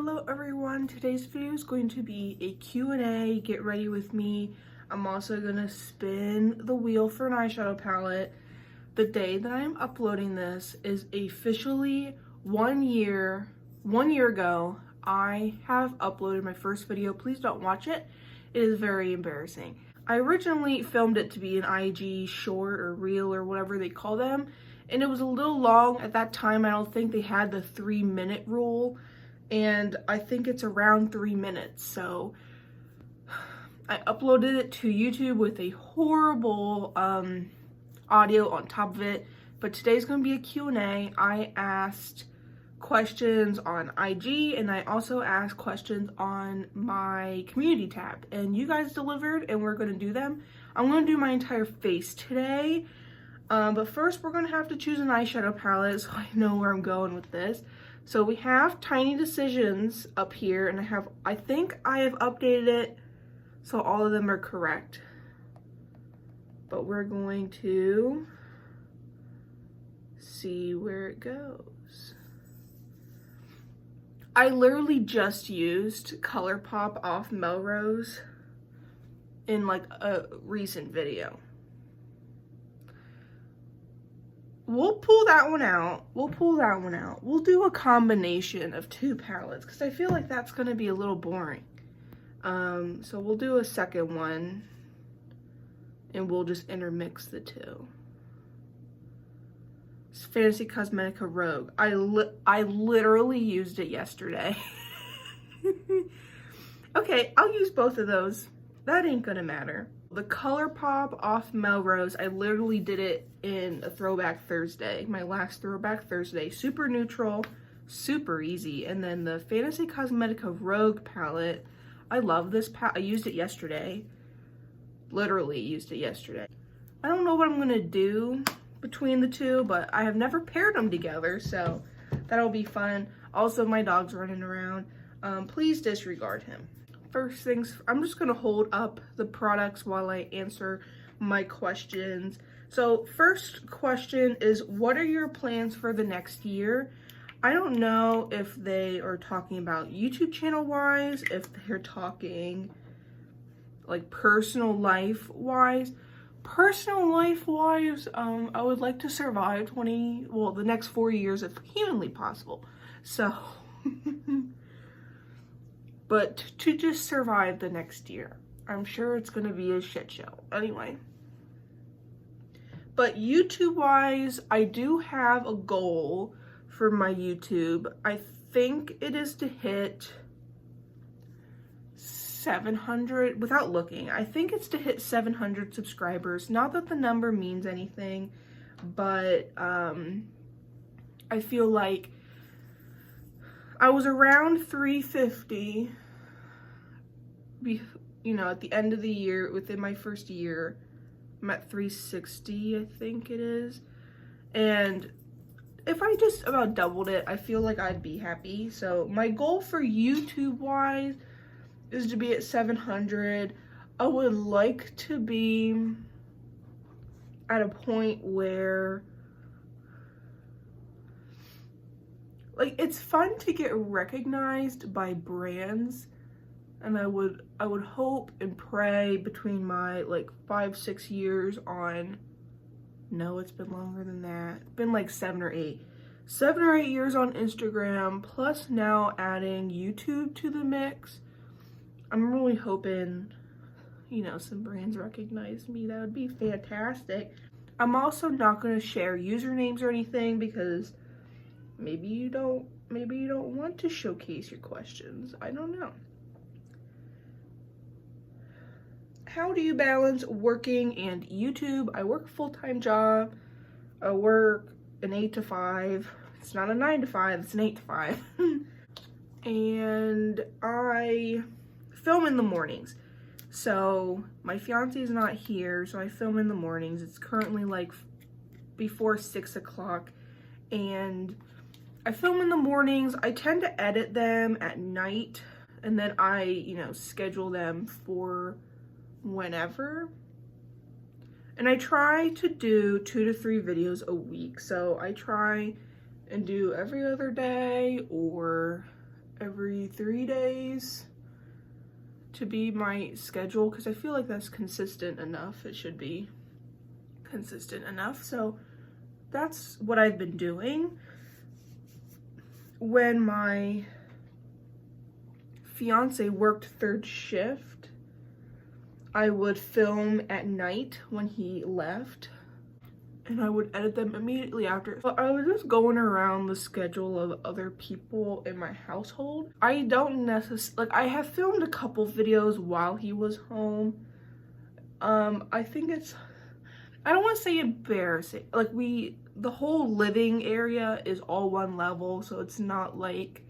Hello everyone, today's video is going to be a Q&A, get ready with me. I'm also going to spin the wheel for an eyeshadow palette. The day that I'm uploading this is officially 1 year ago. I have uploaded my first video. Please don't watch it. It is very embarrassing. I originally filmed it to be an IG short or reel or whatever they call them, and it was a little long at that time. I don't think they had the 3-minute rule, and I think it's around 3 minutes. So I uploaded it to YouTube with a horrible audio on top of it. But today's going to be a Q&A. I asked questions on IG and I also asked questions on my community tab, and you guys delivered and we're going to do them. I'm going to do my entire face today, but first we're going to have to choose an eyeshadow palette so I know where I'm going with this. So we have Tiny Decisions up here, and I think I have updated it so all of them are correct, but we're going to see where it goes. I literally just used ColourPop off Melrose in like a recent video. We'll pull that one out. We'll do a combination of 2 palettes because I feel like that's going to be a little boring. So we'll do a second one and we'll just intermix the 2. It's Fantasy Cosmetica Rogue. I literally used it yesterday. Okay, I'll use both of those. That ain't gonna matter. The ColourPop off Melrose, I literally did it in a Throwback Thursday, my last Throwback Thursday. Super neutral, super easy. And then the Fantasy Cosmetica Rogue palette, I love this palette. I used it yesterday. Literally used it yesterday. I don't know what I'm gonna do between the 2, but I have never paired them together, so that'll be fun. Also, my dog's running around. Please disregard him. First things, I'm just gonna hold up the products while I answer my questions. So first question is, what are your plans for the next year? I don't know if they are talking about YouTube channel wise, if they're talking like personal life wise. Personal life wise, I would like to survive the next 4 years if humanly possible. So, but to just survive the next year. I'm sure it's gonna be a shit show. Anyway. But YouTube wise, I do have a goal for my YouTube. I think it is to hit 700, without looking, I think it's to hit 700 subscribers. Not that the number means anything, but I feel like I was around 350, at the end of the year. Within my first year, I'm at 360, I think it is. And if I just about doubled it, I feel like I'd be happy. So my goal for YouTube wise is to be at 700. I would like to be at a point where, like, it's fun to get recognized by brands, and I would hope and pray between my like 5-6 years on, no, it's been longer than that. It's been like 7 or 8 years on Instagram, plus now adding YouTube to the mix. I'm really hoping, some brands recognize me. That would be fantastic. I'm also not going to share usernames or anything because maybe you don't want to showcase your questions. I don't know. How do you balance working and YouTube? I work a full-time job. I work an 8 to 5. It's not a 9 to 5, it's an 8 to 5. And I film in the mornings. So my fiance is not here, so I film in the mornings. It's currently like before 6 o'clock, and I film in the mornings. I tend to edit them at night, and then I, schedule them for whenever. And I try to do 2 to 3 videos a week. So I try and do every other day or every 3 days to be my schedule, because I feel like that's consistent enough. It should be consistent enough. So that's what I've been doing. When my fiance worked third shift, I would film at night when he left, and I would edit them immediately after. So I was just going around the schedule of other people in my household. I don't necessarily, like, I have filmed a couple videos while he was home. I think it's, I don't want to say embarrassing. Like, the whole living area is all one level, so it's not like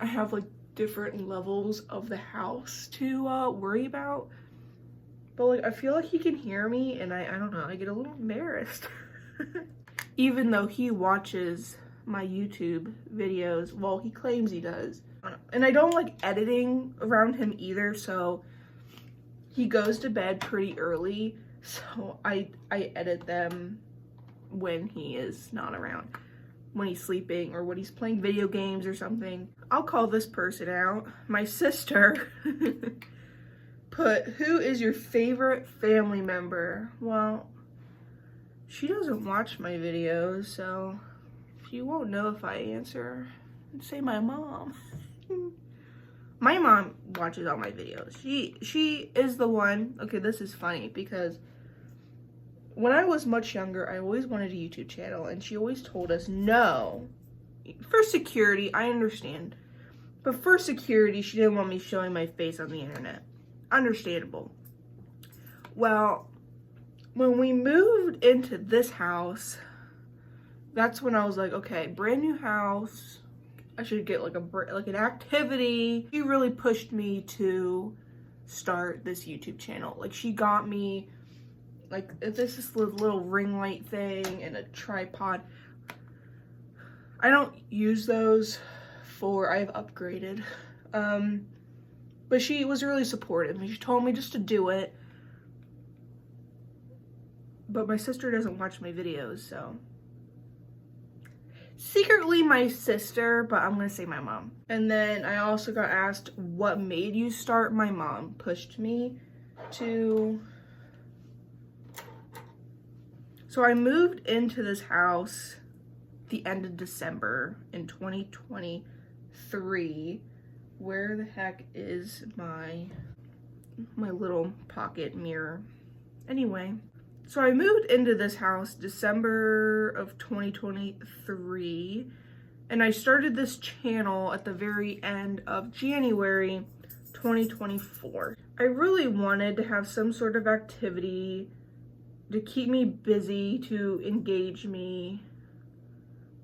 I have like different levels of the house to worry about. But like, I feel like he can hear me, and I don't know, I get a little embarrassed. Even though he watches my YouTube videos, well, he claims he does. And I don't like editing around him either, so he goes to bed pretty early, so I edit them when he is not around, when he's sleeping or when he's playing video games or something. I'll call this person out. My sister put, who is your favorite family member? Well, she doesn't watch my videos, so she won't know if I answer and say my mom. My mom watches all my videos. She is the one. Okay, this is funny because when I was much younger, I always wanted a YouTube channel, and she always told us no. For security, I understand. But for security, she didn't want me showing my face on the internet. Understandable. Well, when we moved into this house, that's when I was like, okay, brand new house. I should get like an activity. She really pushed me to start this YouTube channel. Like, she got me like this little ring light thing and a tripod. I don't use those I've upgraded. But she was really supportive. She told me just to do it. But my sister doesn't watch my videos, so. Secretly my sister, but I'm gonna say my mom. And then I also got asked, what made you start? My mom pushed me to. So I moved into this house the end of December in 2023. Where the heck is my little pocket mirror? Anyway, so I moved into this house December of 2023, and I started this channel at the very end of January 2024. I really wanted to have some sort of activity to keep me busy, to engage me.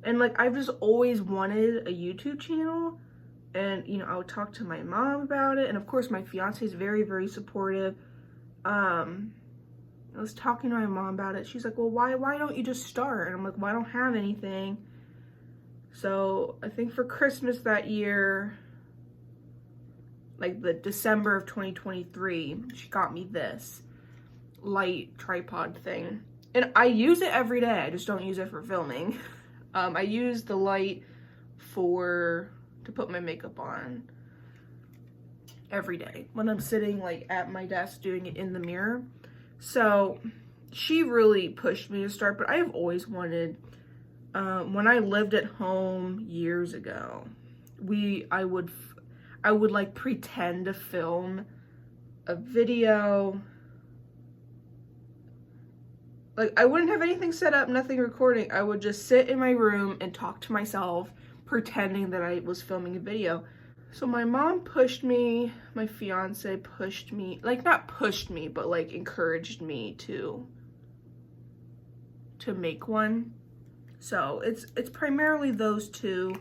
And like, I've just always wanted a YouTube channel, and you know, I would talk to my mom about it, and of course my fiance is very, very supportive. I was talking to my mom about it. She's like, well, why don't you just start? And I'm like, well, I don't have anything. So I think for Christmas that year, like the December of 2023, she got me this light tripod thing, and I use it every day. I just don't use it for filming. I use the light to put my makeup on every day when I'm sitting like at my desk doing it in the mirror. So she really pushed me to start, but I've always wanted, when I lived at home years ago, I would like pretend to film a video. Like, I wouldn't have anything set up, nothing recording. I would just sit in my room and talk to myself, pretending that I was filming a video. So my mom pushed me, my fiance pushed me, like not pushed me, but like encouraged me to make one. So it's primarily those two.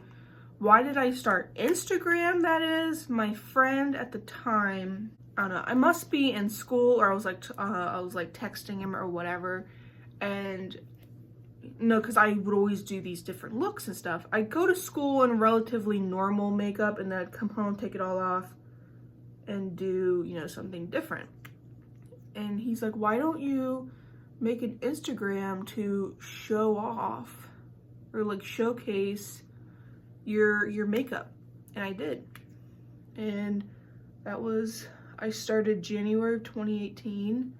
Why did I start Instagram? That is, my friend at the time, I don't know, I must be in school, or I was like texting him or whatever. And no, because I would always do these different looks and stuff. I'd go to school in relatively normal makeup, and then I'd come home, take it all off, and do, you know, something different. And he's like, why don't you make an Instagram to show off or like showcase your makeup? And I did. And that was, I started January of 2018.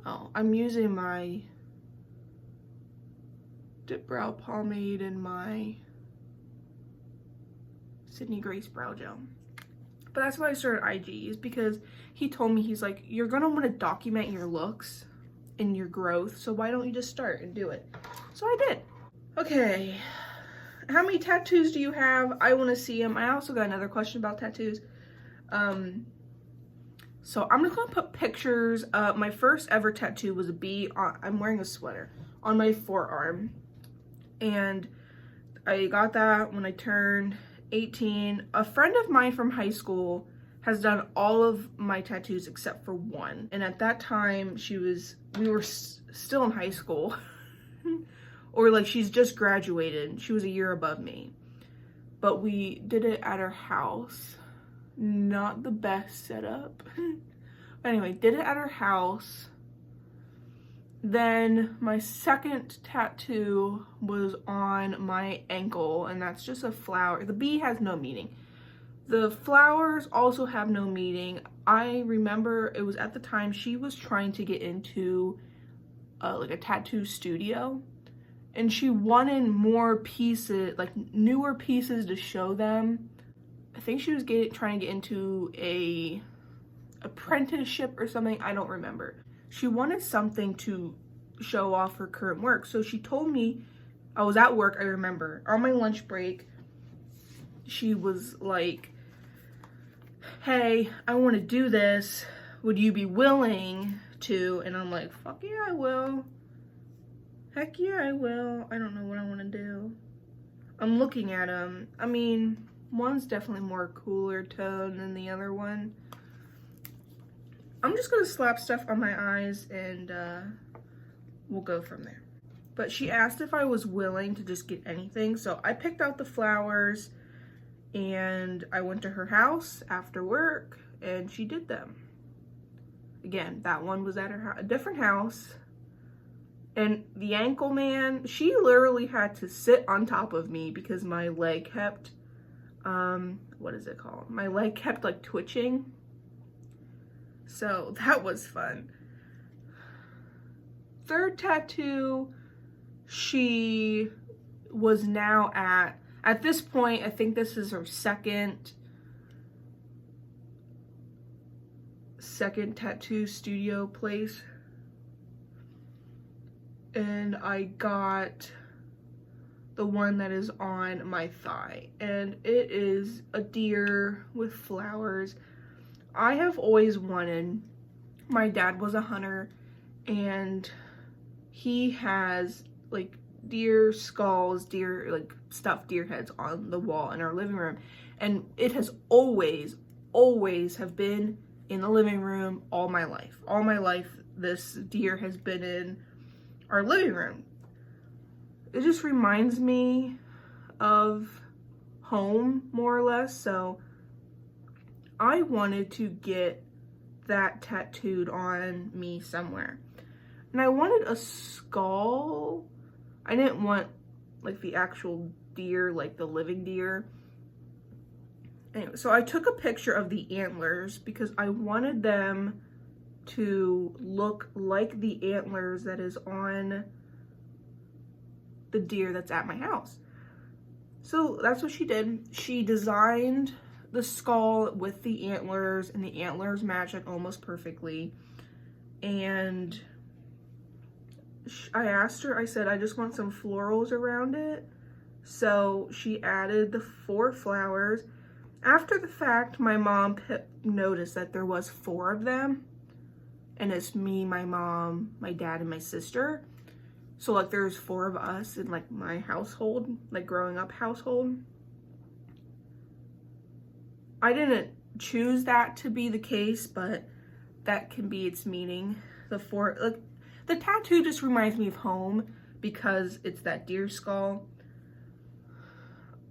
Oh, I'm using my Dip Brow Pomade and my Sydney Grace Brow Gel. But that's why I started IG, is because he told me, he's like, you're gonna want to document your looks and your growth, so why don't you just start and do it? So I did. Okay, how many tattoos do you have? I want to see them. I also got another question about tattoos. So I'm just gonna put pictures. My first ever tattoo was a bee on, I'm wearing a sweater, on my forearm. And I got that when I turned 18. A friend of mine from high school has done all of my tattoos except for one. And at that time, we were still in high school. Or like, she's just graduated. She was a year above me. But we did it at her house. Not the best setup. But anyway, did it at her house. Then my second tattoo was on my ankle, and that's just a flower. The bee has no meaning. The flowers also have no meaning. I remember it was at the time she was trying to get into like a tattoo studio, and she wanted more pieces, like newer pieces to show them. I think she was trying to get into a apprenticeship or something. I don't remember. She wanted something to show off her current work. So she told me, I was at work, I remember, on my lunch break, she was like, hey, I want to do this. Would you be willing to? And I'm like, fuck yeah, I will. Heck yeah, I will. I don't know what I want to do. I'm looking at them. I mean, one's definitely more cooler tone than the other one. I'm just gonna slap stuff on my eyes and we'll go from there. But she asked if I was willing to just get anything, so I picked out the flowers and I went to her house after work and she did them. Again, that one was at her a different house. And the ankle man, she literally had to sit on top of me because my leg kept, what is it called? My leg kept like twitching. So that was fun. Third tattoo, she was now at this point, I think this is her second tattoo studio place. And I got the one that is on my thigh, and it is a deer with flowers. I have always wanted, my dad was a hunter, and he has like deer skulls, deer, like stuffed deer heads on the wall in our living room. And it has always have been in the living room all my life. All my life, this deer has been in our living room. It just reminds me of home, more or less. So I wanted to get that tattooed on me somewhere. And I wanted a skull. I didn't want like the actual deer, like the living deer. Anyway, so I took a picture of the antlers because I wanted them to look like the antlers that is on the deer that's at my house. So that's what she did. She designed the skull with the antlers, and the antlers match it almost perfectly. And I asked her, I said, I just want some florals around it. So she added the 4 flowers. After the fact, my mom noticed that there was 4 of them. And it's me, my mom, my dad, and my sister. So like there's 4 of us in like my household, like growing up household. I didn't choose that to be the case, but that can be its meaning. The 4, like the tattoo just reminds me of home because it's that deer skull.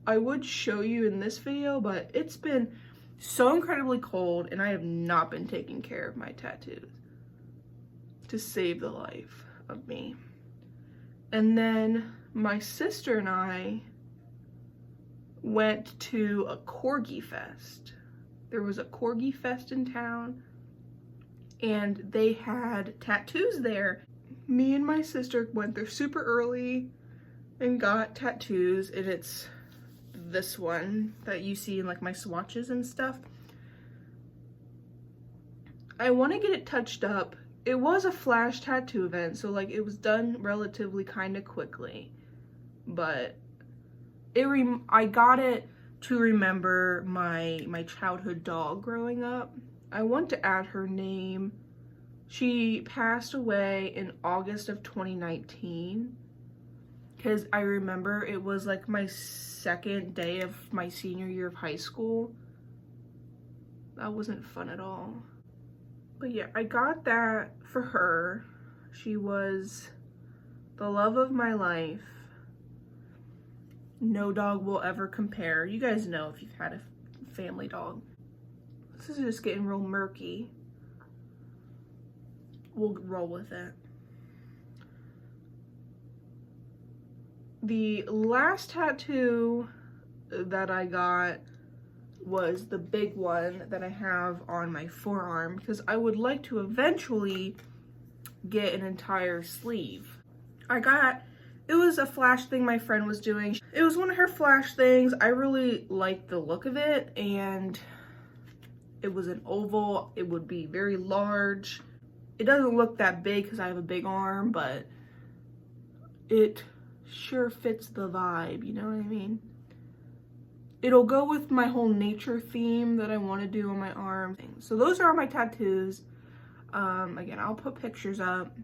I would show you in this video, but it's been so incredibly cold and I have not been taking care of my tattoos to save the life of me. And then my sister and I went to a Corgi Fest. There was a Corgi Fest in town, and they had tattoos there. Me and my sister went there super early and got tattoos, and it's this one that you see in like my swatches and stuff. I want to get it touched up. It was a flash tattoo event, so like it was done relatively kind of quickly, but I got it to remember my childhood dog growing up. I want to add her name. She passed away in August of 2019, because I remember it was like my second day of my senior year of high school. That wasn't fun at all. But yeah, I got that for her. She was the love of my life. No dog will ever compare. You guys know if you've had a family dog. This is just getting real murky. We'll roll with it. The last tattoo that I got was the big one that I have on my forearm, because I would like to eventually get an entire sleeve. It was a flash thing my friend was doing. It was one of her flash things. I really liked the look of it, and it was an oval. It would be very large. It doesn't look that big because I have a big arm, but it sure fits the vibe, you know what I mean? It'll go with my whole nature theme that I want to do on my arm. So those are all my tattoos. Again, I'll put pictures up,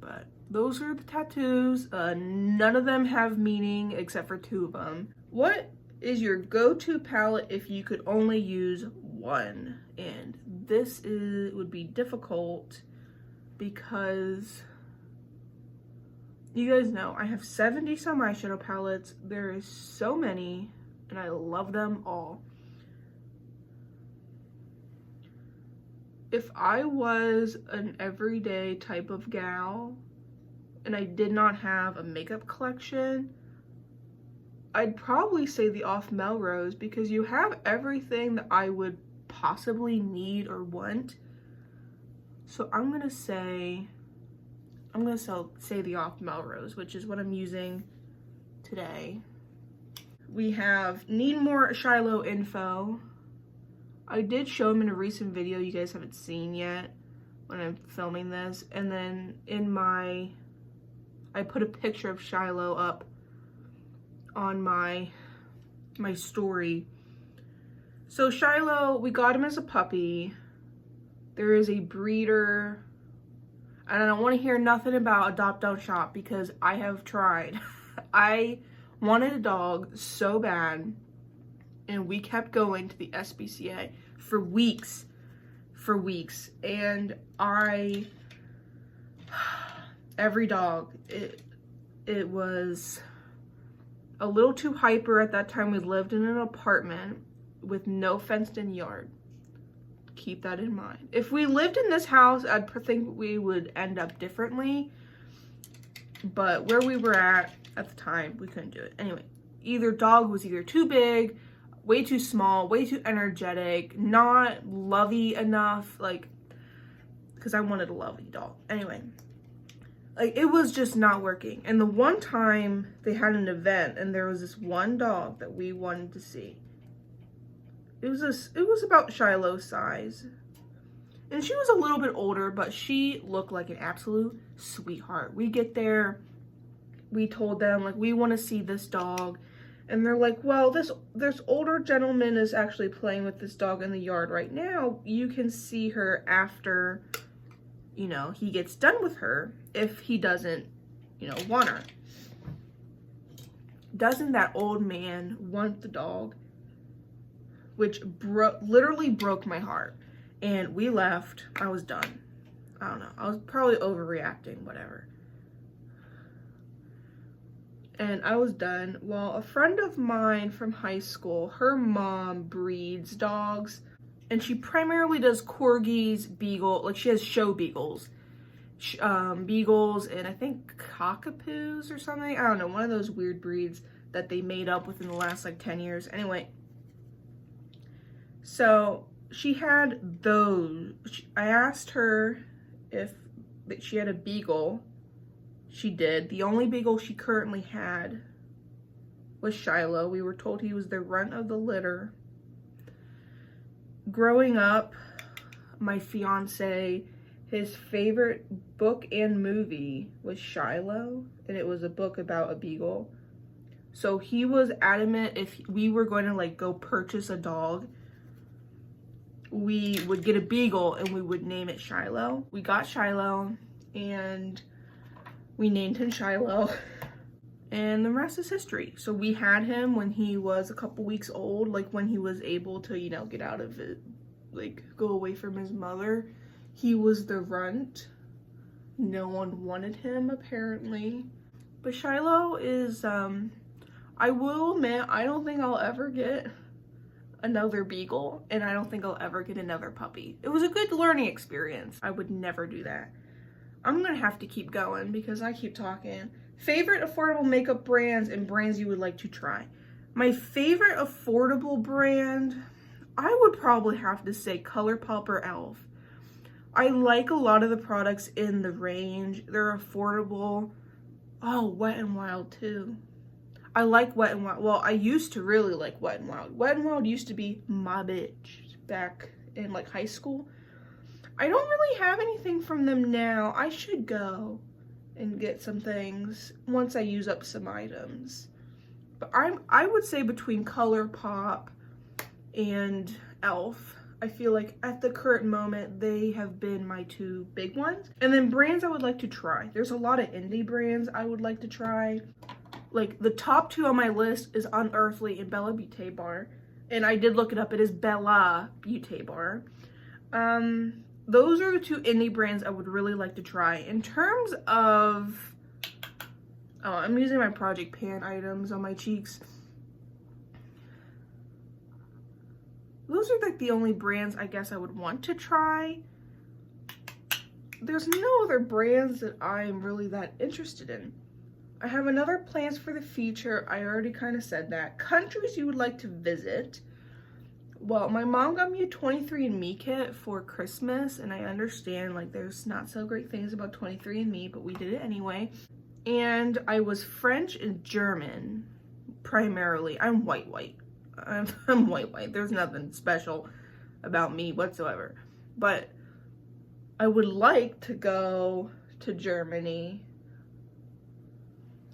but those are the tattoos. None of them have meaning except for 2 of them. What is your go-to palette if you could only use one? And this would be difficult because you guys know I have 70 some eyeshadow palettes. There is so many, and I love them all. If I was an everyday type of gal and I did not have a makeup collection, I'd probably say the Off Melrose, because you have everything that I would possibly need or want. So I'm gonna say the Off Melrose, which is what I'm using today. We need more Shiloh info. I did show them in a recent video you guys haven't seen yet when I'm filming this, and then I put a picture of Shiloh up on my story. So Shiloh, we got him as a puppy. There is a breeder, and I don't want to hear nothing about adopt, don't shop, because I have tried. I wanted a dog so bad, and we kept going to the SPCA for weeks, and every dog, it was a little too hyper at that time. We lived in an apartment with no fenced in yard. Keep that in mind. If we lived in this house, I'd think we would end up differently, but where we were at the time, we couldn't do it. Anyway, dog was either too big, way too small, way too energetic, not lovey enough, like, because I wanted a lovey dog. Anyway, like, it was just not working. And the one time they had an event and there was this one dog that we wanted to see. It was about Shiloh's size. And she was a little bit older, but she looked like an absolute sweetheart. We get there, we told them, like, we want to see this dog. And they're like, well, this older gentleman is actually playing with this dog in the yard right now. You can see her after, you know, he gets done with her, if he doesn't, you know, want her. Doesn't that old man want the dog? Which literally broke my heart. And we left. I was done. I don't know. I was probably overreacting, whatever. And I was done. Well, a friend of mine from high school, her mom breeds dogs. And she primarily does corgis, like she has show beagles. Beagles and I think cockapoos or something. I don't know, one of those weird breeds. that they made up within the last like 10 years. Anyway, so she had those. I asked her if she had a beagle. She did. The only beagle she currently had was Shiloh. We were told he was the runt of the litter. Growing up, my fiance, his favorite book and movie was Shiloh, and it was a book about a beagle. So he was adamant if we were going to like go purchase a dog, we would get a beagle and we would name it Shiloh. We got Shiloh and we named him Shiloh, and the rest is history. So we had him when he was a couple weeks old, like when he was able to, you know, get out of it, like go away from his mother. He was the runt. No one wanted him apparently. But Shiloh is, I will admit, I don't think I'll ever get another beagle, and I don't think I'll ever get another puppy. It was a good learning experience. I would never do that. I'm gonna have to keep going because I keep talking. Favorite affordable makeup brands and brands you would like to try. My favorite affordable brand, I would probably have to say ColourPop or e.l.f. I like a lot of the products in the range. They're affordable. Oh, Wet n Wild too. I like Wet n Wild. Well, I used to really like Wet n Wild. Wet n Wild used to be my bitch back in like high school. I don't really have anything from them now. I should go and get some things once I use up some items. But I would say between ColourPop and e.l.f. I feel like at the current moment, they have been my two big ones. And then brands I would like to try. There's a lot of indie brands I would like to try. Like the top two on my list is Unearthly and Bella Beauté Bar. And I did look it up. It is Bella Beauté Bar. Those are the two indie brands I would really like to try. In terms of, oh, I'm using my Project Pan items on my cheeks. Those are like the only brands I guess I would want to try. There's no other brands that I'm really that interested in. I have another plans for the future. I already kind of said that. Countries you would like to visit. Well, my mom got me a 23andMe kit for Christmas, and I understand like there's not so great things about 23andMe, but we did it anyway. And I was French and German, primarily. I'm white. I'm white. There's nothing special about me whatsoever. But I would like to go to Germany.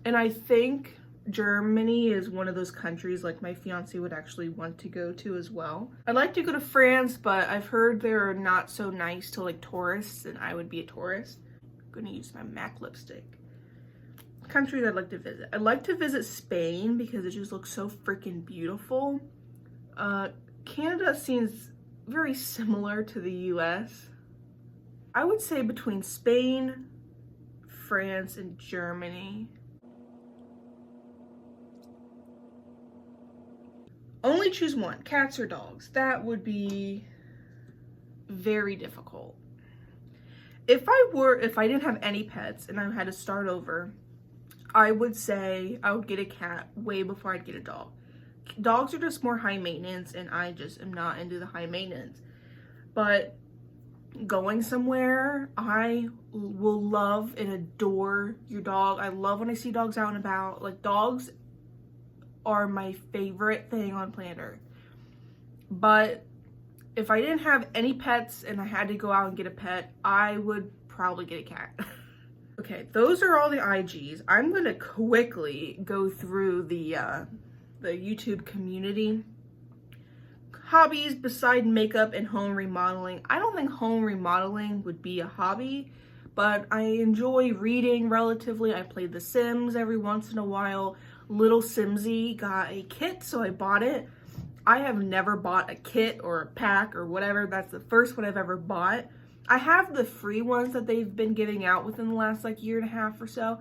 And I think Germany is one of those countries like my fiance would actually want to go to as well. I'd like to go to France, but I've heard they're not so nice to like tourists, and I would be a tourist. I'm gonna use my MAC lipstick. Countries I'd like to visit. I'd like to visit Spain because it just looks so freaking beautiful. Canada seems very similar to the US. I would say between Spain, France, and Germany. Only choose one, cats or dogs. That would be very difficult. If I didn't have any pets and I had to start over, I would say I would get a cat way before I'd get a dog. Dogs are just more high maintenance, and I just am not into the high maintenance. But going somewhere, I will love and adore your dog. I love when I see dogs out and about. Like, dogs are my favorite thing on planet Earth. But if I didn't have any pets and I had to go out and get a pet, I would probably get a cat. Okay, those are all the IGs. I'm gonna quickly go through the YouTube community. Hobbies beside makeup and home remodeling. I don't think home remodeling would be a hobby, but I enjoy reading relatively. I play The Sims every once in a while. lilsimsie got a kit, so I bought it. I have never bought a kit or a pack or whatever. That's the first one I've ever bought. I have the free ones that they've been giving out within the last like year and a half or so,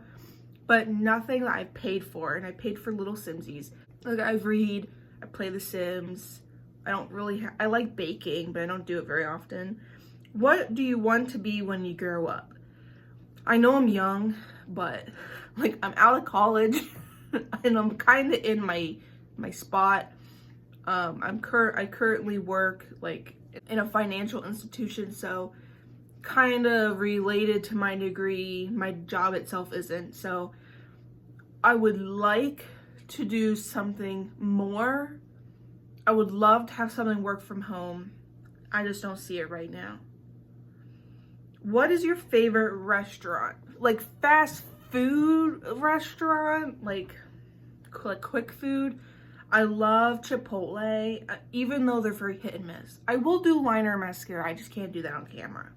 but nothing that I've paid for, and I paid for lilsimsies. Like, I read, I play The Sims. I don't really, I like baking, but I don't do it very often. What do you want to be when you grow up? I know I'm young, but like, I'm out of college. and I'm kind of in my spot. I currently work like in a financial institution, so kind of related to my degree. My job itself isn't, so I would like to do something more. I would love to have something work from home. I just don't see it right now. What is your favorite restaurant? Like fast food restaurant, like quick food? I love Chipotle, even though they're very hit and miss. I will do liner mascara, I just can't do that on camera.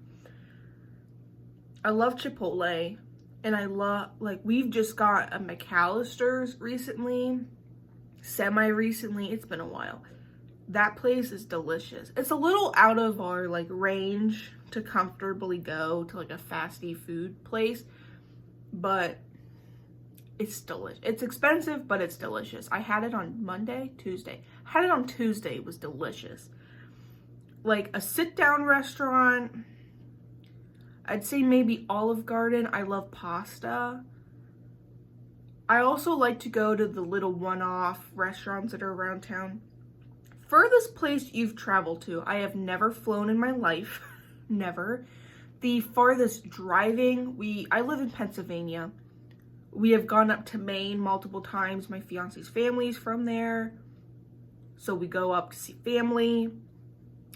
I love Chipotle, and I love, like, we've just got a McAllister's recently, semi-recently, it's been a while. That place is delicious. It's a little out of our, like, range to comfortably go to, like, a fasty food place, but it's delicious. It's expensive, but it's delicious. I had it on Tuesday. I had it on Tuesday. It was delicious. Like a sit-down restaurant, I'd say maybe Olive Garden. I love pasta. I also like to go to the little one-off restaurants that are around town. Furthest place you've traveled to? I have never flown in my life. Never. The farthest driving, I live in Pennsylvania. We have gone up to Maine multiple times. My fiance's family's from there, so we go up to see family,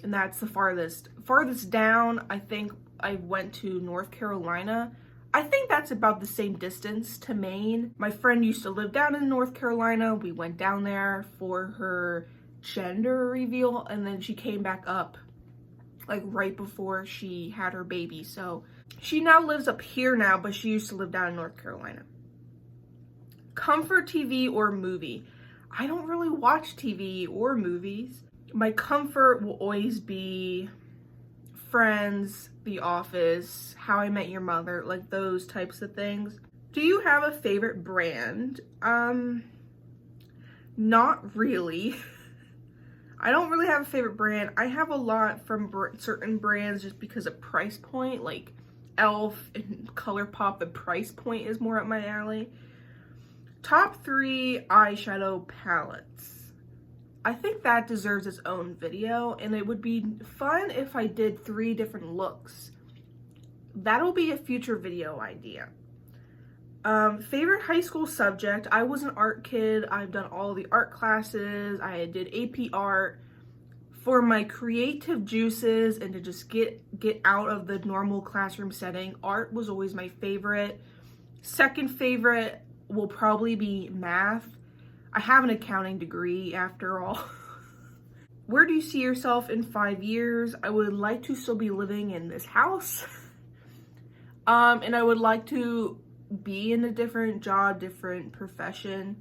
and that's the farthest. Farthest down, I think I went to North Carolina. I think that's about the same distance to Maine. My friend used to live down in North Carolina. We went down there for her gender reveal, and then she came back up like right before she had her baby. So she now lives up here now, but she used to live down in North Carolina. Comfort TV or movie? I don't really watch TV or movies. My comfort will always be Friends, The Office, How I Met Your Mother, like those types of things. Do you have a favorite brand? Not really. I don't really have a favorite brand. I have a lot from certain brands just because of price point, like e.l.f. and ColourPop. The price point is more up my alley. Top 3 eyeshadow palettes. I think that deserves its own video, and it would be fun if I did 3 different looks. That'll be a future video idea. Favorite high school subject? I was an art kid. I've done all the art classes. I did AP art. For my creative juices and to just get out of the normal classroom setting, art was always my favorite. Second favorite will probably be math. I have an accounting degree after all. Where do you see yourself in 5 years? I would like to still be living in this house. And I would like to be in a different job, different profession.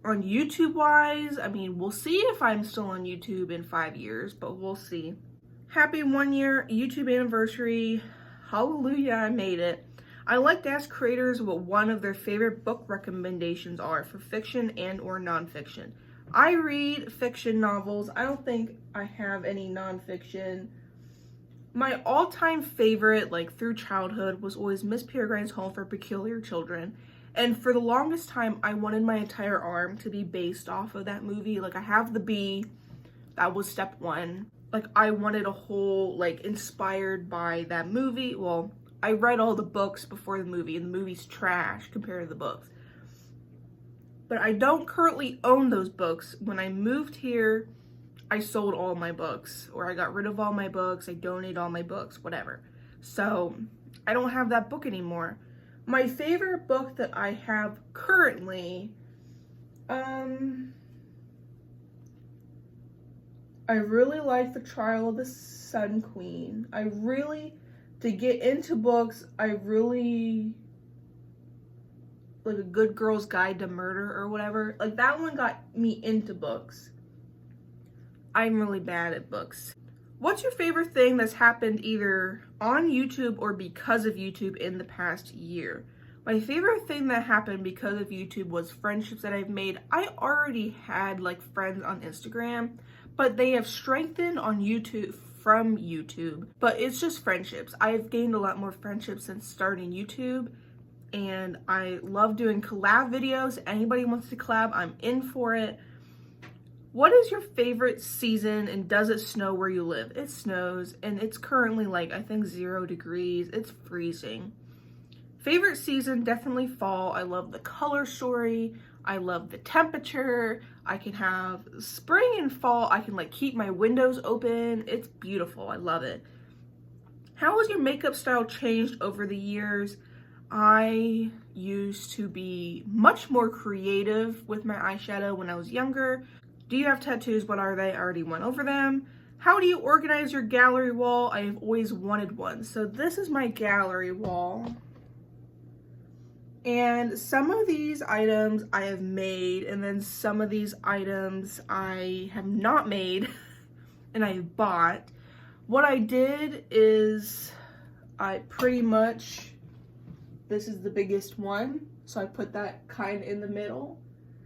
On YouTube wise, I mean, we'll see if I'm still on YouTube in 5 years, but we'll see. Happy 1 year YouTube anniversary. Hallelujah, I made it. I like to ask creators what one of their favorite book recommendations are for fiction and or nonfiction. I read fiction novels. I don't think I have any nonfiction. My all-time favorite, like through childhood, was always Miss Peregrine's Home for Peculiar Children. And for the longest time, I wanted my entire arm to be based off of that movie. Like, I have the B. That was step 1. Like, I wanted a whole, like, inspired by that movie. Well, I read all the books before the movie, and the movie's trash compared to the books. But I don't currently own those books. When I moved here, I sold all my books, or I got rid of all my books, I donated all my books, whatever. So, I don't have that book anymore. My favorite book that I have currently, I really like The Trial of the Sun Queen. To get into books, like A Good Girl's Guide to Murder or whatever. Like, that one got me into books. I'm really bad at books. What's your favorite thing that's happened either on YouTube or because of YouTube in the past year? My favorite thing that happened because of YouTube was friendships that I've made. I already had like friends on Instagram, but they have strengthened on YouTube from YouTube. But it's just friendships. I've gained a lot more friendships since starting YouTube. and I love doing collab videos. Anybody wants to collab, I'm in for it. What is your favorite season, and does it snow where you live? It snows, and it's currently like, I think 0 degrees. It's freezing. Favorite season, definitely fall. I love the color story. I love the temperature. I can have spring and fall. I can like keep my windows open. It's beautiful. I love it. How has your makeup style changed over the years? I used to be much more creative with my eyeshadow when I was younger. Do you have tattoos? What are they? I already went over them. How do you organize your gallery wall? I have always wanted one. So this is my gallery wall. And some of these items I have made, and then some of these items I have not made and I have bought. What I did is I pretty much, this is the biggest one, so I put that kind of in the middle,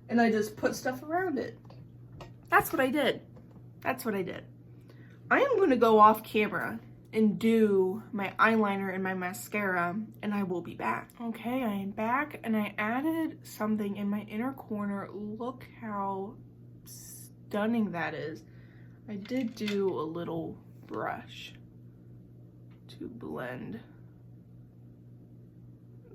and I just put stuff around it. That's what I did. That's what I did. I am going to go off camera and do my eyeliner and my mascara, and I will be back. Okay, I am back, and I added something in my inner corner. Look how stunning that is. I did do a little brush to blend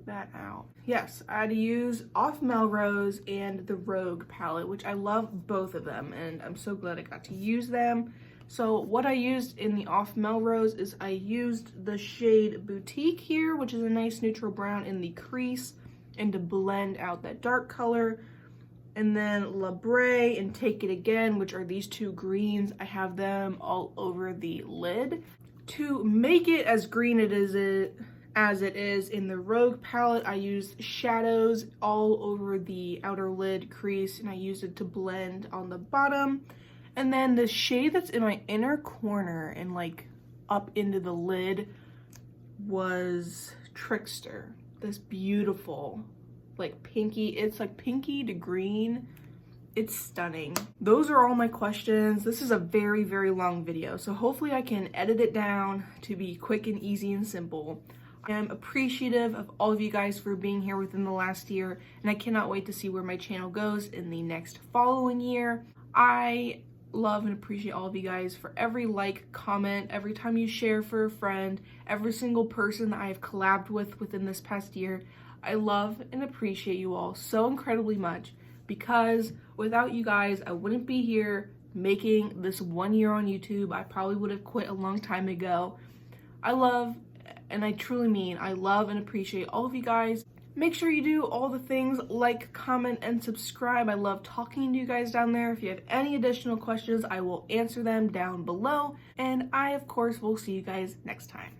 that out. Yes, I had to use Off Melrose and the Rogue palette, which I love both of them, and I'm so glad I got to use them. So what I used in the Off Melrose is I used the shade Boutique here, which is a nice neutral brown in the crease, and to blend out that dark color. And then La Brea and Take It Again, which are these two greens. I have them all over the lid. To make it as green as it is in the Rogue palette, I used shadows all over the outer lid crease, and I used it to blend on the bottom. And then the shade that's in my inner corner and like up into the lid was Trickster. This beautiful, like pinky, it's like pinky to green. It's stunning. Those are all my questions. This is a very, very long video, so hopefully I can edit it down to be quick and easy and simple. I am appreciative of all of you guys for being here within the last year, and I cannot wait to see where my channel goes in the next following year. I love and appreciate all of you guys for every like, comment, every time you share for a friend, every single person that I have collabed with within this past year. I love and appreciate you all so incredibly much, because without you guys, I wouldn't be here making this 1 year on YouTube. I probably would have quit a long time ago. I love, and I truly mean, I love and appreciate all of you guys. Make sure you do all the things, like, comment, and subscribe. I love talking to you guys down there. If you have any additional questions, I will answer them down below. And I, of course, will see you guys next time.